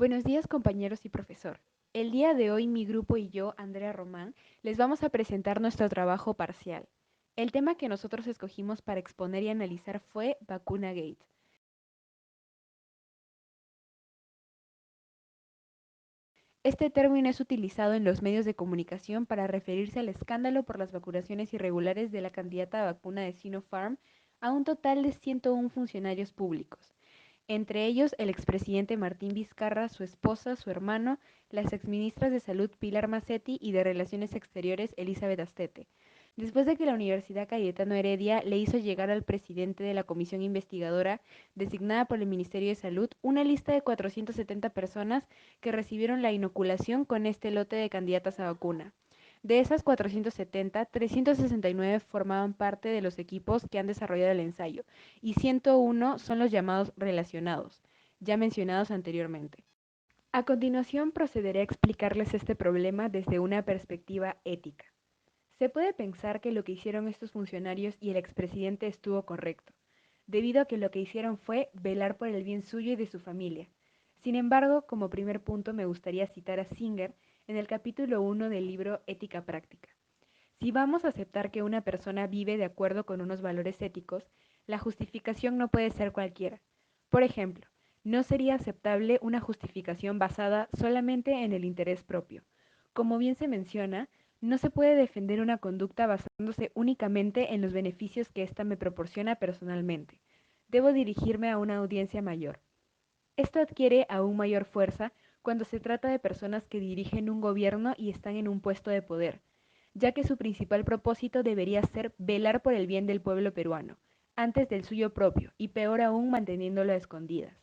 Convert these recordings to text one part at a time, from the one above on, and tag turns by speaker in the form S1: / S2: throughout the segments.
S1: Buenos días compañeros y profesor. El día de hoy mi grupo y yo, Andrea Román, les vamos a presentar nuestro trabajo parcial. El tema que nosotros escogimos para exponer y analizar fue Vacuna Gate. Este término es utilizado en los medios de comunicación para referirse al escándalo por las vacunaciones irregulares de la candidata a vacuna de Sinopharm a un total de 101 funcionarios públicos, entre ellos el expresidente Martín Vizcarra, su esposa, su hermano, las exministras de Salud Pilar Macetti y de Relaciones Exteriores Elizabeth Astete. Después de que la Universidad Cayetano Heredia le hizo llegar al presidente de la comisión investigadora designada por el Ministerio de Salud una lista de 470 personas que recibieron la inoculación con este lote de candidatas a vacuna. De esas 470, 369 formaban parte de los equipos que han desarrollado el ensayo y 101 son los llamados relacionados, ya mencionados anteriormente. A continuación procederé a explicarles este problema desde una perspectiva ética. Se puede pensar que lo que hicieron estos funcionarios y el expresidente estuvo correcto, debido a que lo que hicieron fue velar por el bien suyo y de su familia. Sin embargo, como primer punto me gustaría citar a Singer en el capítulo 1 del libro Ética Práctica. Si vamos a aceptar que una persona vive de acuerdo con unos valores éticos, la justificación no puede ser cualquiera. Por ejemplo, no sería aceptable una justificación basada solamente en el interés propio. Como bien se menciona, no se puede defender una conducta basándose únicamente en los beneficios que ésta me proporciona personalmente. Debo dirigirme a una audiencia mayor. Esto adquiere aún mayor fuerza cuando se trata de personas que dirigen un gobierno y están en un puesto de poder, ya que su principal propósito debería ser velar por el bien del pueblo peruano, antes del suyo propio, y peor aún manteniéndolo a escondidas.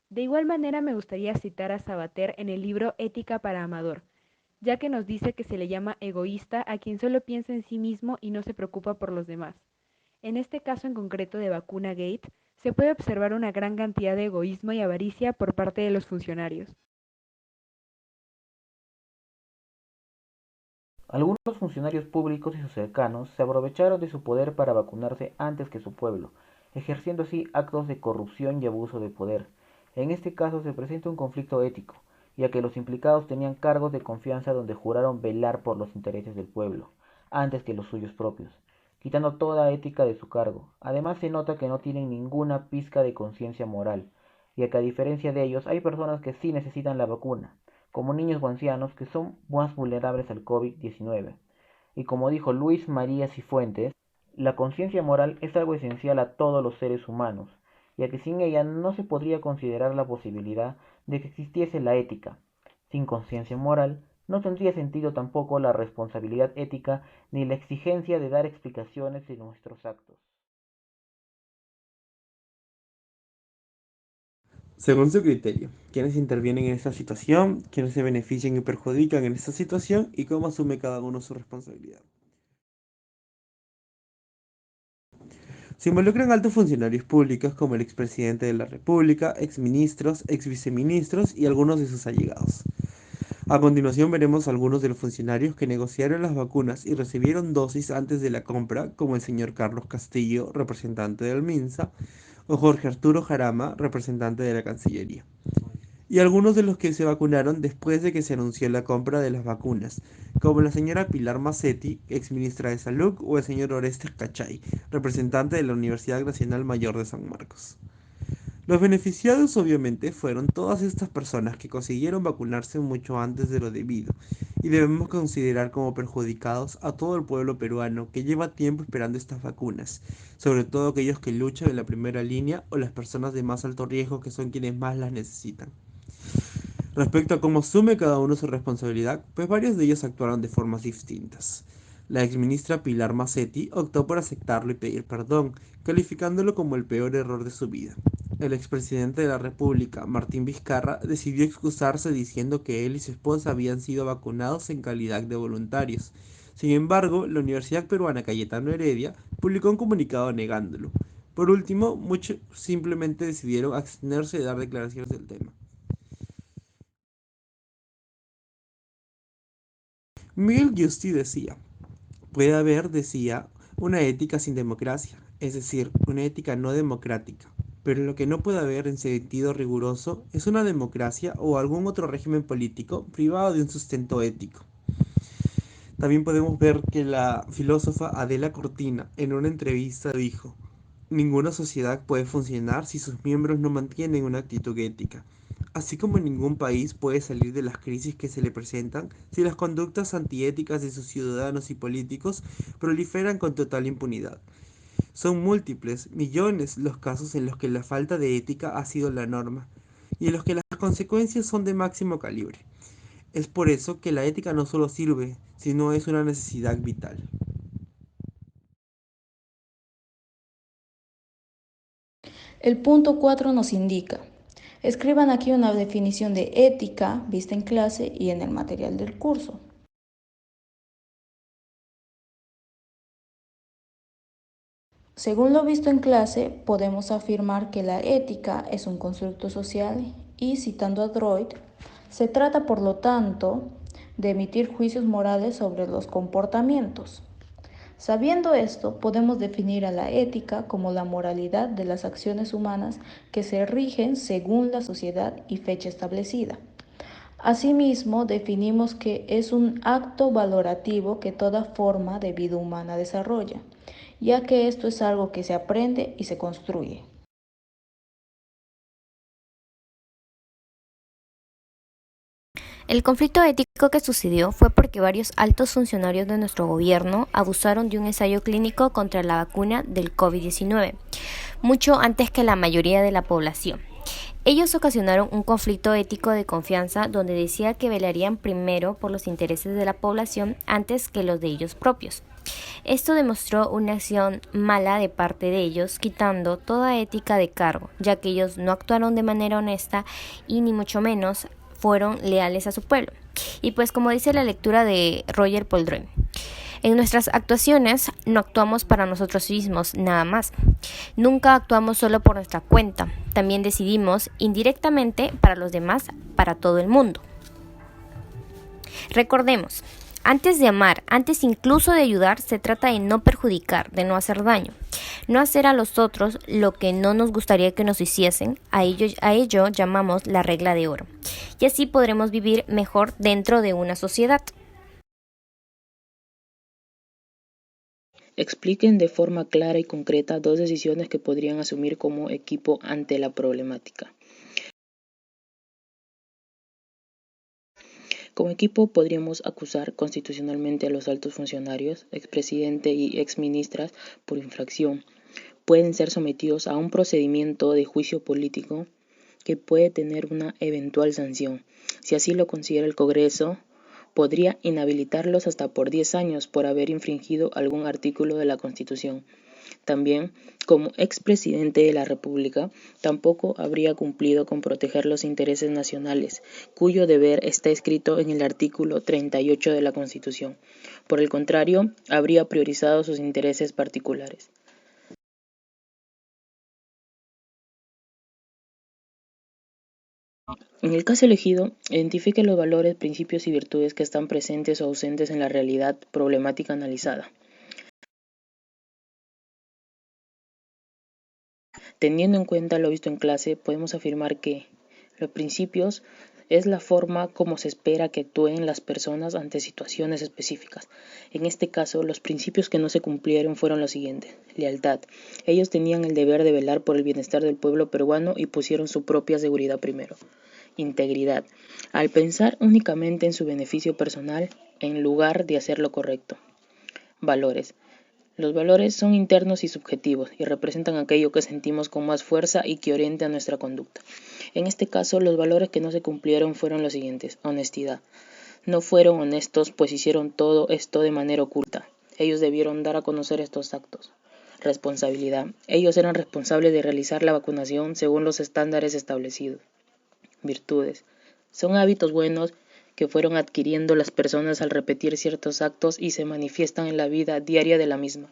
S1: De igual manera me gustaría citar a Sabater en el libro Ética para Amador, ya que nos dice que se le llama egoísta a quien solo piensa en sí mismo y no se preocupa por los demás. En este caso en concreto de Vacuna Gate, se puede observar una gran cantidad de egoísmo y avaricia por parte de los funcionarios.
S2: Algunos funcionarios públicos y sus cercanos se aprovecharon de su poder para vacunarse antes que su pueblo, ejerciendo así actos de corrupción y abuso de poder. En este caso se presenta un conflicto ético, ya que los implicados tenían cargos de confianza donde juraron velar por los intereses del pueblo, antes que los suyos propios, quitando toda ética de su cargo. Además se nota que no tienen ninguna pizca de conciencia moral, ya que a diferencia de ellos hay personas que sí necesitan la vacuna, como niños o ancianos que son más vulnerables al COVID-19. Y como dijo Luis María Cifuentes, la conciencia moral es algo esencial a todos los seres humanos, ya que sin ella no se podría considerar la posibilidad de que existiese la ética. Sin conciencia moral no tendría sentido tampoco la responsabilidad ética ni la exigencia de dar explicaciones de nuestros actos.
S3: Según su criterio, ¿quiénes intervienen en esta situación? ¿Quiénes se benefician y perjudican en esta situación? ¿Y cómo asume cada uno su responsabilidad? Se involucran altos funcionarios públicos como el expresidente de la República, exministros, exviceministros y algunos de sus allegados. A continuación veremos algunos de los funcionarios que negociaron las vacunas y recibieron dosis antes de la compra, como el señor Carlos Castillo, representante del MINSA, o Jorge Arturo Jarama, representante de la Cancillería, y algunos de los que se vacunaron después de que se anunció la compra de las vacunas, como la señora Pilar Macetti, exministra de Salud, o el señor Orestes Cachay, representante de la Universidad Nacional Mayor de San Marcos. Los beneficiados obviamente fueron todas estas personas que consiguieron vacunarse mucho antes de lo debido, y debemos considerar como perjudicados a todo el pueblo peruano que lleva tiempo esperando estas vacunas, sobre todo aquellos que luchan en la primera línea o las personas de más alto riesgo que son quienes más las necesitan. Respecto a cómo asume cada uno su responsabilidad, pues varios de ellos actuaron de formas distintas. La exministra Pilar Macetti optó por aceptarlo y pedir perdón, calificándolo como el peor error de su vida. El expresidente de la República, Martín Vizcarra, decidió excusarse diciendo que él y su esposa habían sido vacunados en calidad de voluntarios. Sin embargo, la Universidad Peruana Cayetano Heredia publicó un comunicado negándolo. Por último, muchos simplemente decidieron abstenerse de dar declaraciones del tema. Miguel Giusti decía, puede haber, decía, una ética sin democracia, es decir, una ética no democrática. pero lo que no puede haber en sentido riguroso es una democracia o algún otro régimen político privado de un sustento ético. También podemos ver que la filósofa Adela Cortina en una entrevista dijo: ninguna sociedad puede funcionar si sus miembros no mantienen una actitud ética, así como ningún país puede salir de las crisis que se le presentan si las conductas antiéticas de sus ciudadanos y políticos proliferan con total impunidad. Son múltiples, millones los casos en los que la falta de ética ha sido la norma, y en los que las consecuencias son de máximo calibre. Es por eso que la ética no solo sirve, sino es una necesidad vital.
S4: El punto 4 nos indica: escriban aquí una definición de ética vista en clase y en el material del curso. Según lo visto en clase, podemos afirmar que la ética es un constructo social y, citando a Droyd, se trata, por lo tanto, de emitir juicios morales sobre los comportamientos. Sabiendo esto, podemos definir a la ética como la moralidad de las acciones humanas que se rigen según la sociedad y fecha establecida. Asimismo, definimos que es un acto valorativo que toda forma de vida humana desarrolla, ya que esto es algo que se aprende y se construye.
S5: El conflicto ético que sucedió fue porque varios altos funcionarios de nuestro gobierno abusaron de un ensayo clínico contra la vacuna del COVID-19, mucho antes que la mayoría de la población. Ellos ocasionaron un conflicto ético de confianza donde decía que velarían primero por los intereses de la población antes que los de ellos propios. Esto demostró una acción mala de parte de ellos, quitando toda ética de cargo, ya que ellos no actuaron de manera honesta y ni mucho menos fueron leales a su pueblo. Y pues como dice la lectura de Roger Poldroin, en nuestras actuaciones no actuamos para nosotros mismos nada más. Nunca actuamos solo por nuestra cuenta. También decidimos indirectamente para los demás, para todo el mundo. Recordemos, antes de amar, antes incluso de ayudar, se trata de no perjudicar, de no hacer daño. No hacer a los otros lo que no nos gustaría que nos hiciesen, a ello llamamos la regla de oro. Y así podremos vivir mejor dentro de una sociedad.
S6: Expliquen de forma clara y concreta 2 decisiones que podrían asumir como equipo ante la problemática. Como equipo podríamos acusar constitucionalmente a los altos funcionarios, expresidente y exministras por infracción. Pueden ser sometidos a un procedimiento de juicio político que puede tener una eventual sanción. Si así lo considera el Congreso, podría inhabilitarlos hasta por 10 años por haber infringido algún artículo de la Constitución. También, como expresidente de la República, tampoco habría cumplido con proteger los intereses nacionales, cuyo deber está escrito en el artículo 38 de la Constitución. Por el contrario, habría priorizado sus intereses particulares. En el caso elegido, identifique los valores, principios y virtudes que están presentes o ausentes en la realidad problemática analizada. Teniendo en cuenta lo visto en clase, podemos afirmar que los principios es la forma como se espera que actúen las personas ante situaciones específicas. En este caso, los principios que no se cumplieron fueron los siguientes: lealtad. Ellos tenían el deber de velar por el bienestar del pueblo peruano y pusieron su propia seguridad primero. Integridad. Al pensar únicamente en su beneficio personal, en lugar de hacer lo correcto. Valores. Los valores son internos y subjetivos y representan aquello que sentimos con más fuerza y que orienta nuestra conducta. En este caso, los valores que no se cumplieron fueron los siguientes: honestidad. No fueron honestos, pues hicieron todo esto de manera oculta. Ellos debieron dar a conocer estos actos. Responsabilidad. Ellos eran responsables de realizar la vacunación según los estándares establecidos. Virtudes. Son hábitos buenos que fueron adquiriendo las personas al repetir ciertos actos y se manifiestan en la vida diaria de la misma.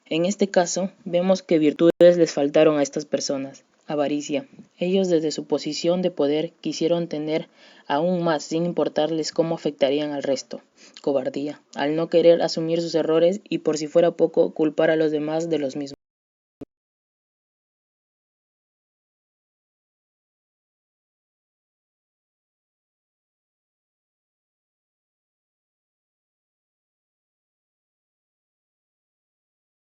S6: En este caso, vemos que virtudes les faltaron a estas personas. Avaricia. Ellos desde su posición de poder quisieron tener aún más sin importarles cómo afectarían al resto. Cobardía. Al no querer asumir sus errores y por si fuera poco culpar a los demás de los mismos.